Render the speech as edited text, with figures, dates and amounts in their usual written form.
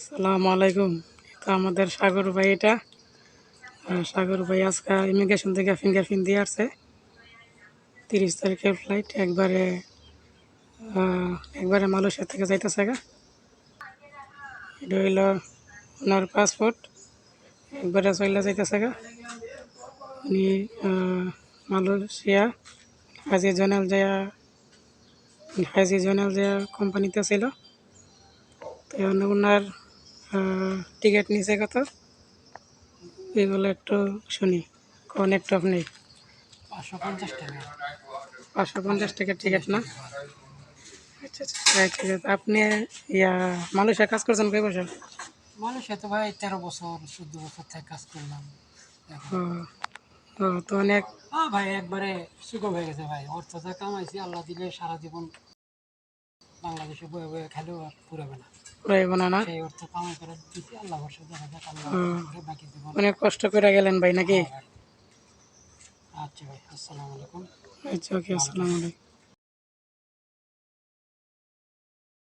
আসসালামু আলাইকুম। তো আমাদের সাগর ভাই এটা। সাগর ভাই আজকে ইমিগ্রেশন থেকে ফিঙ্গারপ্রিন্ট দিয়ে আসছে। 30 তারিখের ফ্লাইট একবারে মালয়েশিয়া থেকে যাইতেছে গা। এটা হইল ওনার পাসপোর্ট, একবারে চলে যাইতেছে গা। উনি মালয়েশিয়া হাজি জোনাল যে কোম্পানিতে ছিল। তো ওনার টিকিট নিচে কত এগুলো একটু শুনি, কোন একটু আপনি 550 টাকা। 550 টাকা টিকিট না? আচ্ছা আচ্ছা, হ্যাঁ, ঠিক আছে। আপনি মালয়েশিয়া কাজ করছেন কয় বছর? মালয়েশিয়া তো ভাই 13 বছর 14 বছর থেকে কাজ করলাম এখন। ও ও, তো অনেক ভাই একবারে সুযোগ হয়ে গেছে ভাই, অর্থ যা কামাইছি আল্লাহ দিলে সারা জীবন বাংলাদেশে বয়ে বয়ে খেলেও আর পুরাবে না। রইব না না? সেই অর্থ কামাই করে দিচ্ছি, আল্লাহ ভরসা দেখা যাক, আল্লাহ ও, করে বাকি জীবন। অনেক কষ্ট করে গেলেন ভাই নাকি? হ্যাঁ ভাই। আচ্ছা ভাই, আসসালামু আলাইকুম। আচ্ছা, ওকে, ভালো আসসালামু থাকবেন। আলাইকুম।